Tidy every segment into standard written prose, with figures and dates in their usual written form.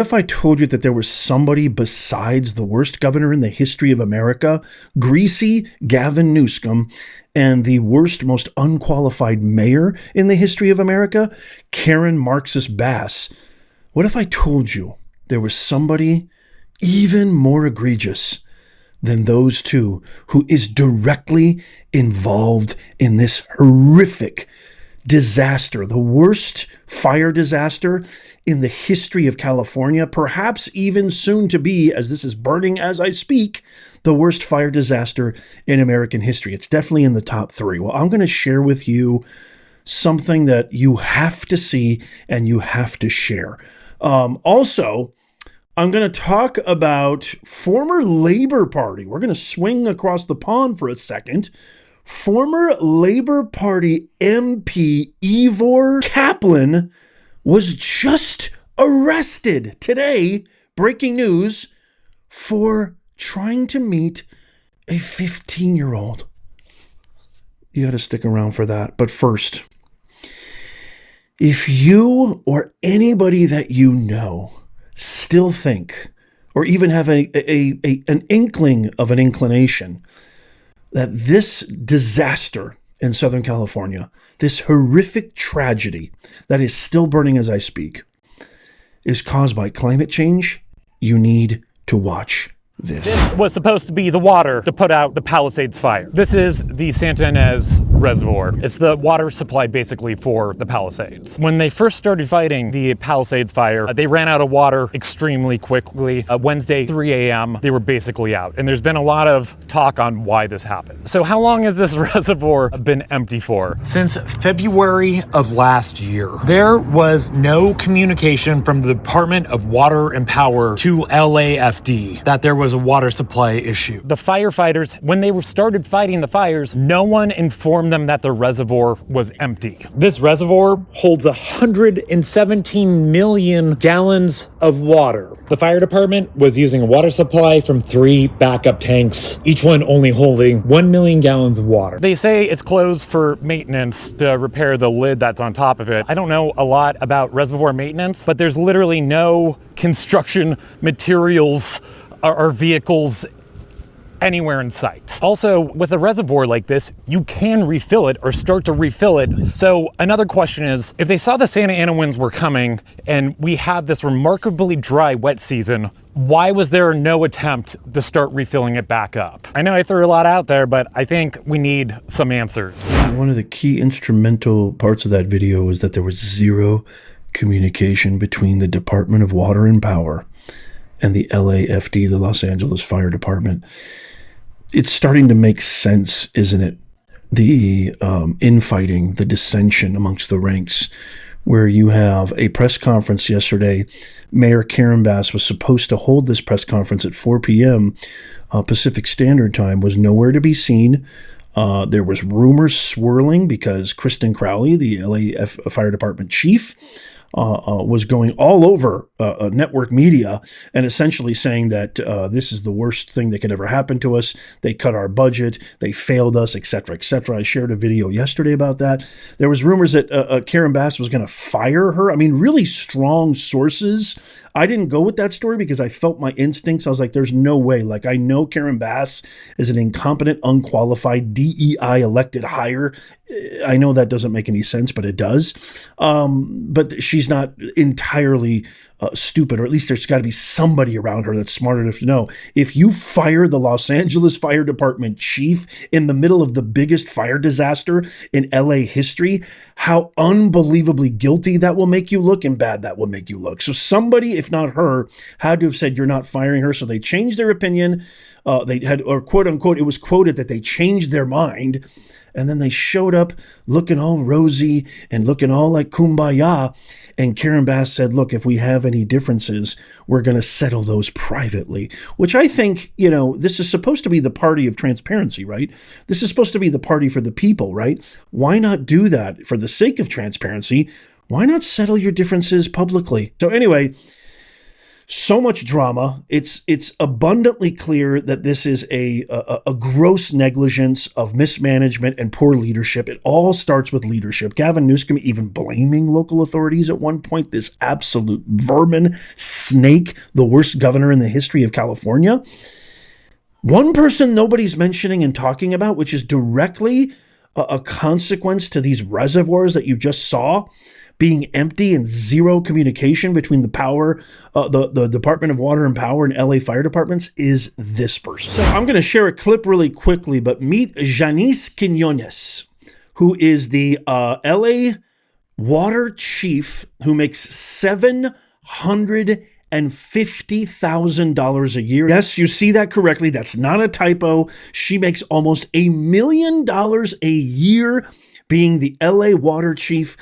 If I told you that there was somebody besides the worst governor in the history of America, greasy Gavin Newsom, and the worst, most unqualified mayor in the history of America, Karen Marxist Bass? What if I told you there was somebody even more egregious than those two who is directly involved in this horrific disaster, the worst fire disaster in the history of California, perhaps even soon to be, as this is burning as I speak, the worst fire disaster in American history? It's definitely in the top three. Well, I'm going to share with you something that you have to see and you have to share. Also, I'm going to talk about former Labor Party. We're going to swing across the pond for a second. Former Labor Party MP Ivor Caplin was just arrested today, breaking news, for trying to meet a 15-year-old. You got to stick around for that. But first, if you or anybody that you know still think, or even have an inkling of an inclination, that this disaster in Southern California, this horrific tragedy that is still burning as I speak, is caused by climate change, you need to watch this. This was supposed to be the water to put out the Palisades fire. This is the Santa Ynez Reservoir. It's the water supply basically for the Palisades. When they first started fighting the Palisades fire, they ran out of water extremely quickly. Wednesday, 3 a.m., they were basically out. And there's been a lot of talk on why this happened. So how long has this reservoir been empty for? Since February of last year. There was no communication from the Department of Water and Power to LAFD that there was a water supply issue. The firefighters, when they started fighting the fires, no one informed them that the reservoir was empty. This reservoir holds 117 million gallons of water. The fire department was using a water supply from 3 backup tanks, each one only holding 1 million gallons of water. They say it's closed for maintenance to repair the lid that's on top of it. I don't know a lot about reservoir maintenance, but there's literally no construction materials or vehicles anywhere in sight. Also, with a reservoir like this, you can refill it or start to refill it. So another question is, if they saw the Santa Ana winds were coming and we have this remarkably dry wet season, why was there no attempt to start refilling it back up? I know I threw a lot out there, but I think we need some answers. One of the key instrumental parts of that video is that there was zero communication between the Department of Water and Power and the LAFD, the Los Angeles Fire Department. It's starting to make sense, isn't it? The infighting, the dissension amongst the ranks, where you have a press conference yesterday. Mayor Karen Bass was supposed to hold this press conference at 4 p.m. Pacific Standard Time, was nowhere to be seen. There was rumors swirling because Kristen Crowley, the LA Fire Department chief, was going all over network media and essentially saying that this is the worst thing that could ever happen to us. They cut our budget. They failed us, etc., etc. I shared a video yesterday about that. There was rumors that Karen Bass was going to fire her. I mean, really strong sources. I didn't go with that story because I felt my instincts. I was like, there's no way. Like, I know Karen Bass is an incompetent, unqualified DEI elected hire. I know that doesn't make any sense, but it does. But she's not entirely stupid, or at least there's got to be somebody around her that's smart enough to know. If you fire the Los Angeles Fire Department chief in the middle of the biggest fire disaster in LA history, how unbelievably guilty that will make you look and bad that will make you look. So somebody, if not her, had to have said, you're not firing her. So they changed their opinion. They had, or quote unquote, it was quoted that they changed their mind. And then they showed up looking all rosy and looking all like kumbaya. And Karen Bass said, look, if we have any differences, we're going to settle those privately, which I think, you know, this is supposed to be the party of transparency, right? This is supposed to be the party for the people, right? Why not do that for the sake of transparency? Why not settle your differences publicly? So anyway, So much drama. It's abundantly clear that this is a gross negligence of mismanagement and poor leadership. It all starts with leadership. Gavin Newsom even blaming local authorities at one point, this absolute vermin snake, the worst governor in the history of California. One person nobody's mentioning and talking about, which is directly a consequence to these reservoirs that you just saw being empty and zero communication between the Department of Water and Power and LA fire departments, is this person. So I'm going to share a clip really quickly, but meet Janisse Quiñones, who is the LA water chief who makes $750,000 a year. Yes, you see that correctly. That's not a typo. She makes almost $1 million a year being the LA water chief.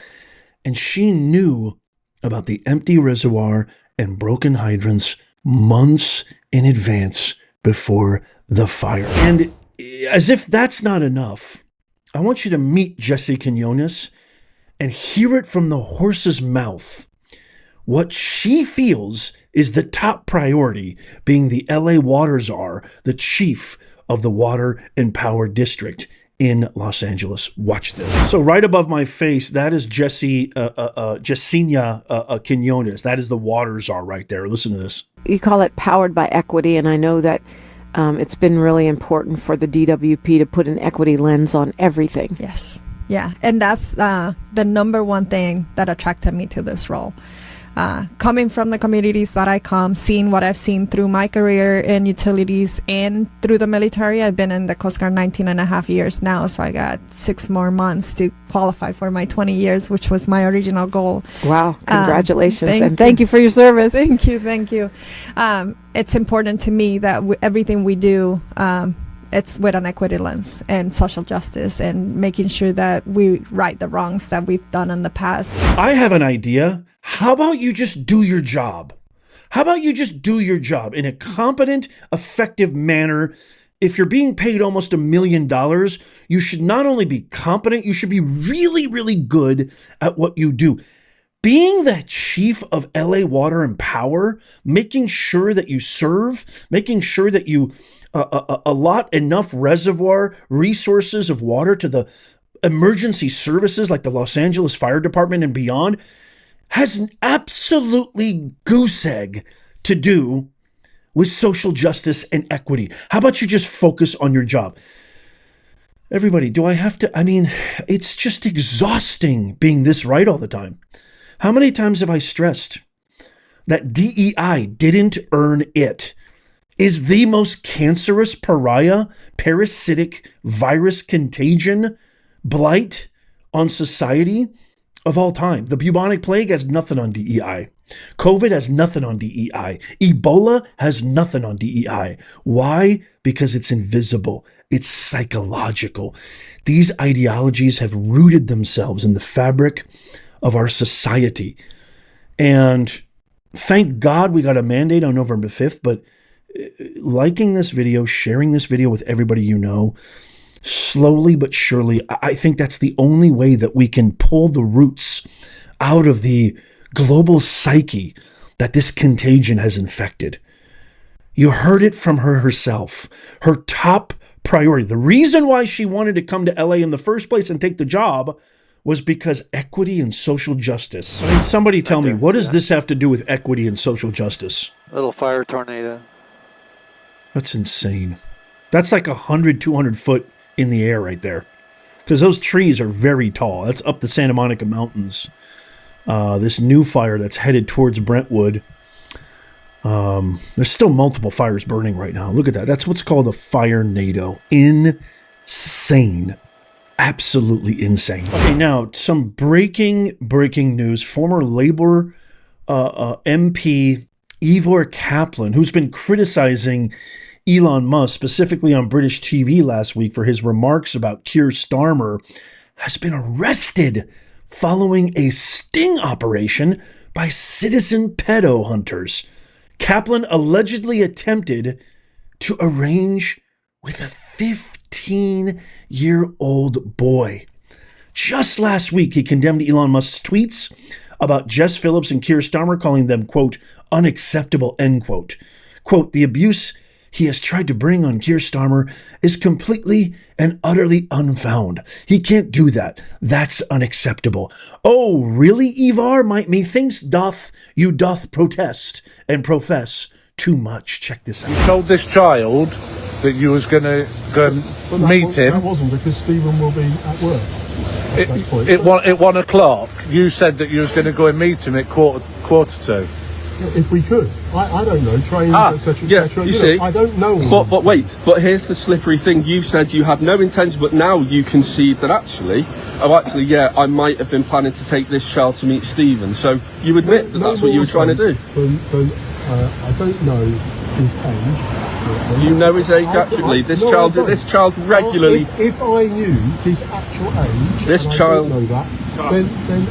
And she knew about the empty reservoir and broken hydrants months in advance before the fire. And as if that's not enough, I want you to meet Janisse Quiñones and hear it from the horse's mouth what she feels is the top priority, being the LA water czar, the chief of the Water and Power District in Los Angeles. Watch this. So right above my face, that is Janisse Quiñones. That is the water czar right there. Listen to this. You call it powered by equity, and I know that it's been really important for the DWP to put an equity lens on everything. Yes. Yeah. And that's the number one thing that attracted me to this role. Coming from the communities that I come, seeing what I've seen through my career in utilities and through the military. I've been in the Coast Guard 19 and a half years now, so I got 6 more months to qualify for my 20 years, which was my original goal. Wow, congratulations. Thank you for your service. Thank you. It's important to me that everything we do, it's with an equity lens and social justice and making sure that we right the wrongs that we've done in the past. I have an idea. How about you just do your job? How about you just do your job in a competent, effective manner? If you're being paid almost $1 million, you should not only be competent, you should be really, really good at what you do. Being the chief of LA Water and Power, making sure that you serve, making sure that you allot enough reservoir resources of water to the emergency services like the Los Angeles Fire Department and beyond, has an absolutely goose egg to do with social justice and equity. How about you just focus on your job? Everybody, do I have to? I mean, it's just exhausting being this right all the time. How many times have I stressed that DEI didn't earn it? Is the most cancerous pariah, parasitic virus contagion, blight on society of all time. The bubonic plague has nothing on DEI. COVID has nothing on DEI. Ebola has nothing on DEI. Why? Because it's invisible. It's psychological. These ideologies have rooted themselves in the fabric of our society. And thank God we got a mandate on November 5th, but liking this video, sharing this video with everybody you know, slowly but surely, I think that's the only way that we can pull the roots out of the global psyche that this contagion has infected. You heard it from her herself. Her top priority, the reason why she wanted to come to LA in the first place and take the job, was because equity and social justice. I mean, somebody tell me, what does this have to do with equity and social justice? Little fire tornado. That's insane. That's like 100, 200 foot in the air right there, because those trees are very tall. That's up the Santa Monica Mountains. This new fire that's headed towards Brentwood. There's still multiple fires burning right now. Look at that. That's what's called a fire NATO. Insane. Absolutely insane. Okay, now some breaking news. Former Labor MP Ivor Caplin, who's been criticizing Elon Musk, specifically on British TV last week for his remarks about Keir Starmer, has been arrested following a sting operation by citizen pedo hunters. Caplin allegedly attempted to arrange with a 15-year-old boy. Just last week, he condemned Elon Musk's tweets about Jess Phillips and Keir Starmer, calling them, quote, unacceptable, end quote. Quote, the abuse he has tried to bring on Keir Starmer is completely and utterly unfounded. He can't do that. That's unacceptable. Oh, really, Ivor? Methinks you doth protest and profess too much. Check this out. You told this child that you was going to go and meet him. That wasn't, because Stephen will be at work. At 1 o'clock, you said that you was going to go and meet him at quarter to. If we could. I don't know, trains, etc. Yeah, you see. I don't know. But wait, here's the slippery thing. You said you had no intention, but now you concede that actually, I might have been planning to take this child to meet Stephen. So you admit that that's what you were trying to do. I don't know his age. You know his age accurately. This child regularly. If I knew his actual age, this child. I don't know that, then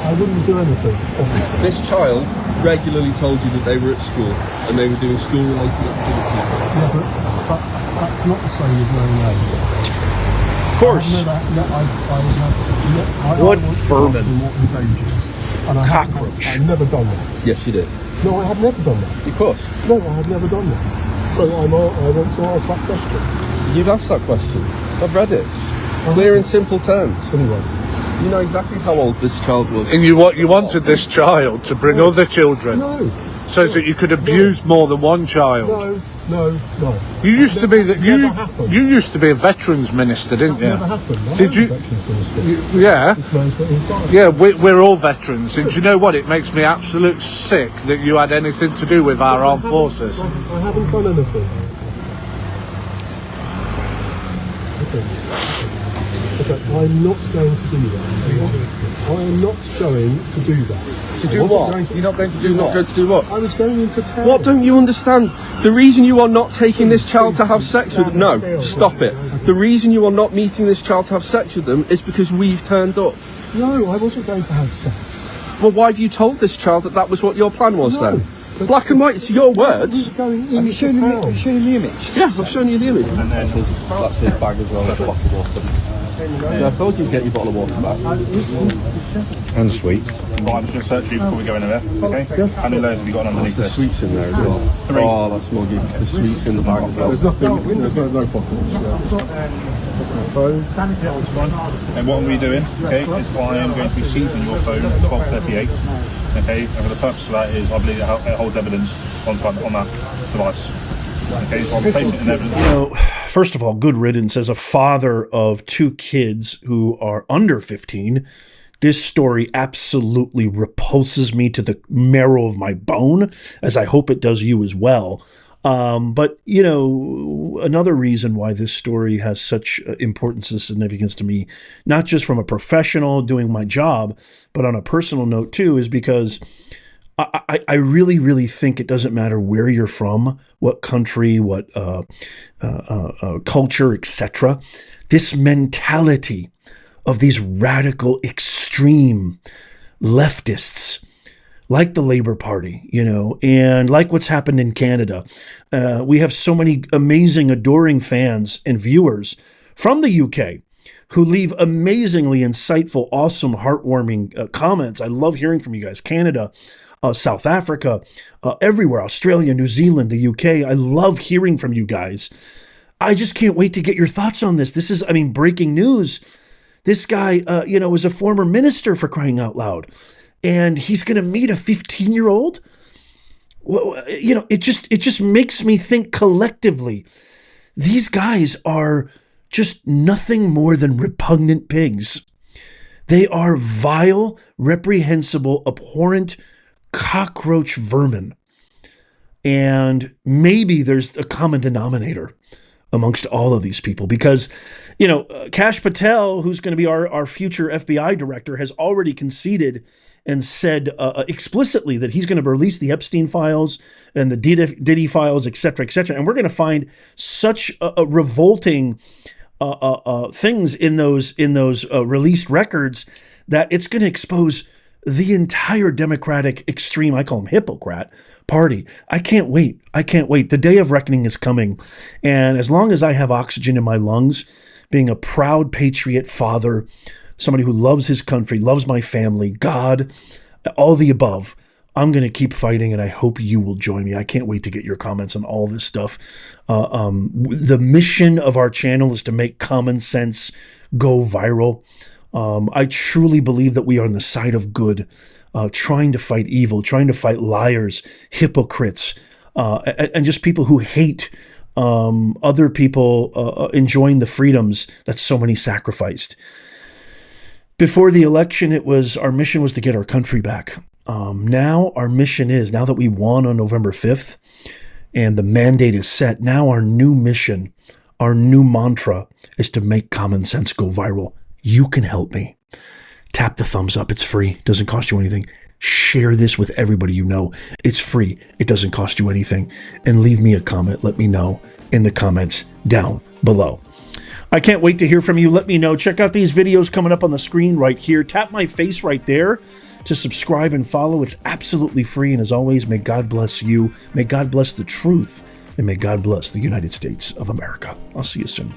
I wouldn't do anything. Obviously. This child regularly told you that they were at school and they were doing school-related activities. Yeah, but that's not the same as knowing age. Of course. What vermin. What his age is. And Cockroach. I've never done that. Yes, you did. No, I have never done that. Of course. No, I have never done that. So I want to ask that question. You've asked that question. I've read it. Clear and simple terms. Anyway. You know exactly how old this child was. And you wanted this child to bring other children, so that you could abuse more than one child. No. You used to be you used to be a veterans minister, didn't you? Never happened. Did you? Yeah. Yeah, we're all veterans, and do you know what? It makes me absolute sick that you had anything to do with our armed forces. I haven't done anything. Okay, I'm not going to do that. I am not going to do that. To do what? You're not going to do what? Not going to do what? I was going to tell. What don't you understand? The reason you are not taking this child to have sex with them, no, stop it. The reason you are not meeting this child to have sex with them is because we've turned up. No, I wasn't going to have sex. Well, why have you told this child that was what your plan was then? Black and white, it's your words. Have you shown the image? Yes, I've shown you the image. And that's his bag as well, the bottle of water. So I told you to get your bottle of water back. And sweets. Right, I'm just going to search you before we go in there, okay? How many layers have you got underneath the this? Sweets in there as well. 3. Oh, that's more good. The sweets in the bag as well. There's nothing, there's no bottles. That's my phone. Yeah, that's fine. And what are we doing, okay, is I am going to be seizing your phone at 12:38, okay? And for the purpose of that is I believe it holds evidence on that device. Okay, so I'm placing it in evidence. You know, first of all, good riddance. As a father of 2 kids who are under 15, this story absolutely repulses me to the marrow of my bone, as I hope it does you as well. But, you know, another reason why this story has such importance and significance to me, not just from a professional doing my job, but on a personal note too, is because I really, really think it doesn't matter where you're from, what country, what culture, etc. This mentality of these radical, extreme leftists, like the Labour Party, you know, and like what's happened in Canada. We have so many amazing, adoring fans and viewers from the UK who leave amazingly insightful, awesome, heartwarming comments. I love hearing from you guys. Canada, South Africa, everywhere, Australia, New Zealand, the UK. I love hearing from you guys. I just can't wait to get your thoughts on this. This is, I mean, breaking news. This guy, was a former minister, for crying out loud. And he's going to meet a 15-year-old? Well, you know, it just makes me think collectively. These guys are just nothing more than repugnant pigs. They are vile, reprehensible, abhorrent cockroach vermin. And maybe there's a common denominator amongst all of these people, because, you know, Kash Patel, who's going to be our future FBI director, has already conceded and said explicitly that he's going to release the Epstein files and the Diddy files, et cetera, et cetera. And we're going to find such revolting things in those released records that it's going to expose the entire Democratic extreme, I call them hypocrite, party. I can't wait. The day of reckoning is coming. And as long as I have oxygen in my lungs, being a proud patriot father, somebody who loves his country, loves my family, God, all the above, I'm going to keep fighting, and I hope you will join me. I can't wait to get your comments on all this stuff. The mission of our channel is to make common sense go viral. I truly believe that we are on the side of good, trying to fight evil, trying to fight liars, hypocrites, and just people who hate other people enjoying the freedoms that so many sacrificed. Before the election, our mission was to get our country back. Now our mission is, now that we won on November 5th and the mandate is set, now our new mission, our new mantra is to make common sense go viral. You can help me. Tap the thumbs up. It's free. Doesn't cost you anything. Share this with everybody you know. It's free. It doesn't cost you anything. And leave me a comment. Let me know in the comments down below. I can't wait to hear from you. Let me know. Check out these videos coming up on the screen right here. Tap my face right there to subscribe and follow. It's absolutely free. And as always, may God bless you. May God bless the truth. And may God bless the United States of America. I'll see you soon.